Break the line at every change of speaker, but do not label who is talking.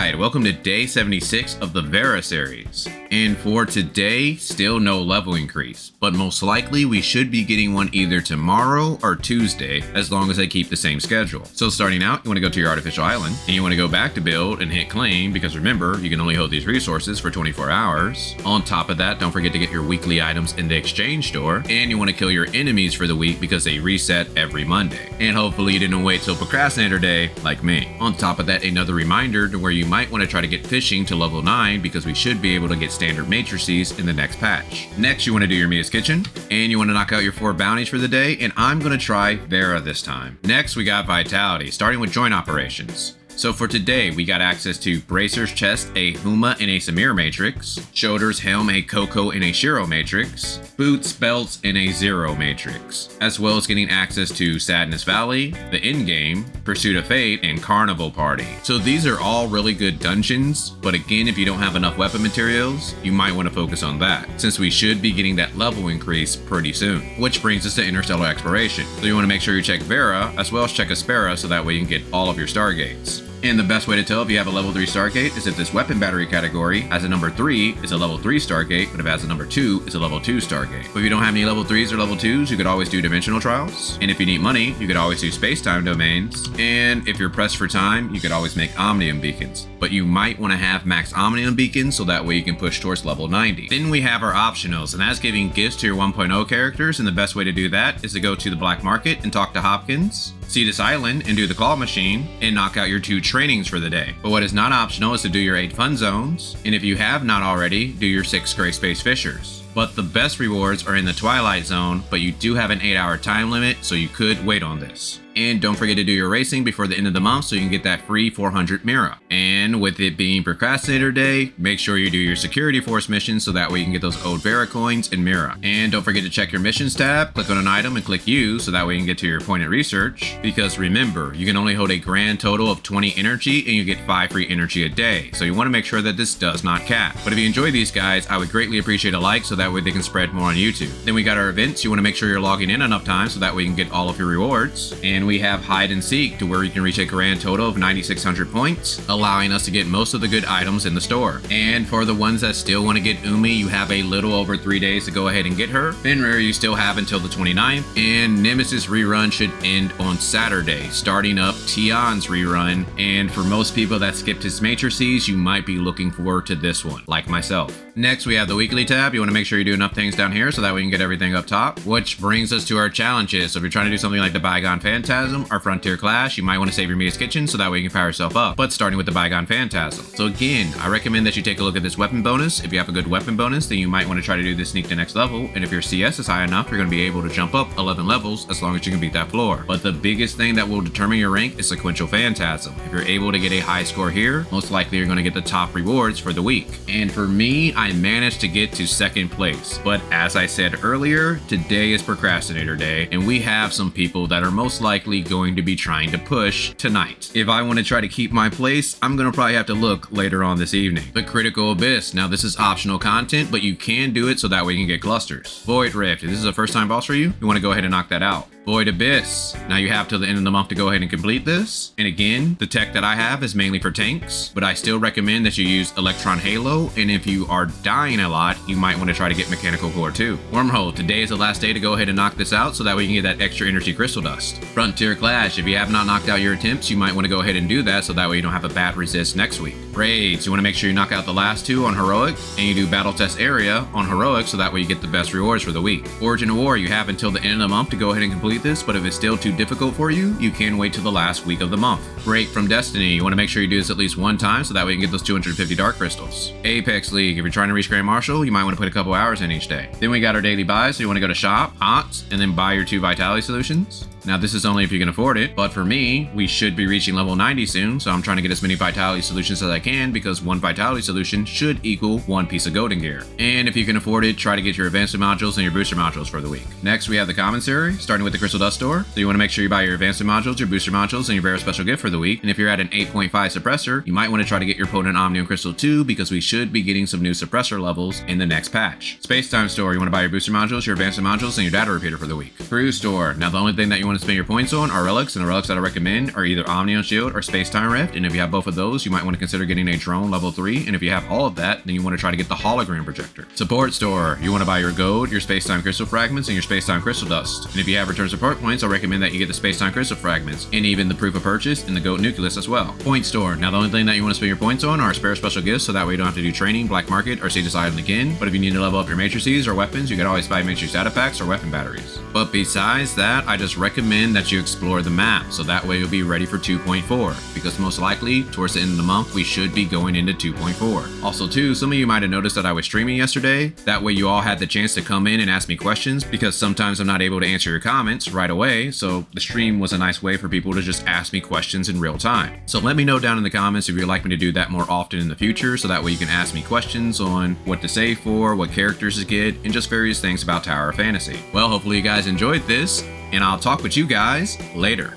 Alright, welcome to day 76 of the Vera Series. And for today, still no level increase, but most likely we should be getting one either tomorrow or Tuesday, as long as I keep the same schedule. So starting out, you want to go to your artificial island, and you want to go back to build and hit claim, because remember, you can only hold these resources for 24 hours. On top of that, don't forget to get your weekly items in the exchange store, and you want to kill your enemies for the week because they reset every Monday. And hopefully you didn't wait till Procrastinator Day, like me. On top of that, another reminder to where you might want to try to get fishing to level 9 because we should be able to get standard matrices in the next patch. Next, you want to do your Mia's Kitchen, and you want to knock out your 4 bounties for the day, and I'm going to try Vera this time. Next, we got Vitality, starting with joint operations. So for today, we got access to Bracer's Chest, a Huma and a Samir matrix, Shoulder's Helm, a Coco and a Shiro matrix, Boots, Belts, and a Zero matrix, as well as getting access to Sadness Valley, the Endgame, Pursuit of Fate, and Carnival Party. So these are all really good dungeons, but again, if you don't have enough weapon materials, you might want to focus on that, since we should be getting that level increase pretty soon. Which brings us to Interstellar Exploration. So you want to make sure you check Vera, as well as check Aspera, so that way you can get all of your Stargates. And the best way to tell if you have a level 3 Stargate is if this weapon battery category has a number 3, it's a level 3 Stargate, but if it has a number 2, it's a level 2 Stargate. But if you don't have any level 3s or level 2s, you could always do dimensional trials. And if you need money, you could always do space-time domains. And if you're pressed for time, you could always make Omnium beacons. But you might want to have max Omnium beacons so that way you can push towards level 90. Then we have our optionals, and that's giving gifts to your 1.0 characters, and the best way to do that is to go to the black market and talk to Hopkins, see this island and do the claw machine, and knock out your 2 trainings for the day. But what is not optional is to do your 8 fun zones, and if you have not already, do your 6 Greyspace fishers. But the best rewards are in the Twilight zone, but you do have an 8-hour time limit, so you could wait on this. And don't forget to do your racing before the end of the month so you can get that free 400 Mira. And with it being Procrastinator Day, make sure you do your Security Force missions so that way you can get those old Vera coins and Mira. And don't forget to check your missions tab, click on an item and click use so that way you can get to your appointed research. Because remember, you can only hold a grand total of 20 energy and you get 5 free energy a day. So you want to make sure that this does not cap. But if you enjoy these guys, I would greatly appreciate a like so that way they can spread more on YouTube. Then we got our events. You want to make sure you're logging in enough time so that way you can get all of your rewards. And we have Hide and Seek to where you can reach a grand total of 9,600 points, allowing us to get most of the good items in the store. And for the ones that still want to get Umi, you have a little over 3 days to go ahead and get her. Fenrir you still have until the 29th, and Nemesis rerun should end on Saturday, starting up Tian's rerun. And for most people that skipped his matrices, you might be looking forward to this one, like myself. Next, we have the weekly tab. You want to make sure you do enough things down here so that we can get everything up top, which brings us to our challenges. So if you're trying to do something like the Bygone Phantasm or Frontier Clash, you might want to save your Mia's Kitchen so that way you can power yourself up, but starting with the Bygone Phantasm. So again, I recommend that you take a look at this weapon bonus. If you have a good weapon bonus, then you might want to try to do this sneak to next level, and if your CS is high enough, you're going to be able to jump up 11 levels as long as you can beat that floor. But the biggest thing that will determine your rank is Sequential Phantasm. If you're able to get a high score here, most likely you're going to get the top rewards for the week. And for me, I managed to get to 2nd place, but as I said earlier, today is Procrastinator Day, and we have some people that are most likely going to be trying to push tonight. If I want to try to keep my place, I'm going to probably have to look later on this evening. The Critical Abyss. Now this is optional content, but you can do it so that way you can get clusters. Void Rift. If this is a first time boss for you, you want to go ahead and knock that out. Void Abyss. Now you have till the end of the month to go ahead and complete this. And again, the tech that I have is mainly for tanks, but I still recommend that you use Electron Halo, and if you are dying a lot, you might want to try to get Mechanical Core too. Wormhole. Today is the last day to go ahead and knock this out so that way you can get that extra energy crystal dust. Frontier Clash. If you have not knocked out your attempts, you might want to go ahead and do that so that way you don't have a bad resist next week. Raids. You want to make sure you knock out the last 2 on Heroic, and you do Battle Test Area on Heroic so that way you get the best rewards for the week. Origin of War. You have until the end of the month to go ahead and complete this, but if it's still too difficult for you, you can wait till the last week of the month. Break from Destiny. You want to make sure you do this at least 1 time so that way you can get those 250 Dark Crystals. Apex League. If you're trying to reach Grand Marshal, you might want to put a couple hours in each day. Then we got our daily buys, so you want to go to Shop, Ots, and then buy your 2 Vitality Solutions. Now this is only if you can afford it, but for me, we should be reaching level 90 soon, so I'm trying to get as many Vitality Solutions as I can because 1 Vitality Solution should equal 1 piece of golden gear. And if you can afford it, try to get your Advanced modules and your Booster modules for the week. Next, we have the Commissary, starting with the Crystal Dust Store. So you want to make sure you buy your Advanced modules, your Booster modules, and your Vera Special Gift for the week. And if you're at an 8.5 Suppressor, you might want to try to get your Potent Omnium Crystal too because we should be getting some new Suppressor levels in the next patch. Space Time Store, you want to buy your Booster modules, your Advanced modules, and your Data Repeater for the week. Cruise Store. Now the only thing that you want want to spend your points on are relics, and the relics that I recommend are either Omnion Shield or Space Time Rift, and if you have both of those, you might want to consider getting a drone level 3, and if you have all of that, then you want to try to get the hologram projector. Support store, you want to buy your gold, your Space Time Crystal Fragments, and your Space Time Crystal Dust. And if you have return support points, I recommend that you get the Space Time Crystal Fragments, and even the Proof of Purchase and the Goat Nucleus as well. Point store, now the only thing that you want to spend your points on are spare special gifts, so that way you don't have to do training, black market, or see this item again. But if you need to level up your matrices or weapons, you can always buy matrix data packs or weapon batteries. But besides that, I just recommend that you explore the map, so that way you'll be ready for 2.4, because most likely towards the end of the month we should be going into 2.4. Also too, some of you might have noticed that I was streaming yesterday. That way you all had the chance to come in and ask me questions, because sometimes I'm not able to answer your comments right away, so the stream was a nice way for people to just ask me questions in real time. So let me know down in the comments if you'd like me to do that more often in the future, so that way you can ask me questions on what to save for, what characters to get, and just various things about Tower of Fantasy. Well, hopefully you guys enjoyed this, and I'll talk with you guys later.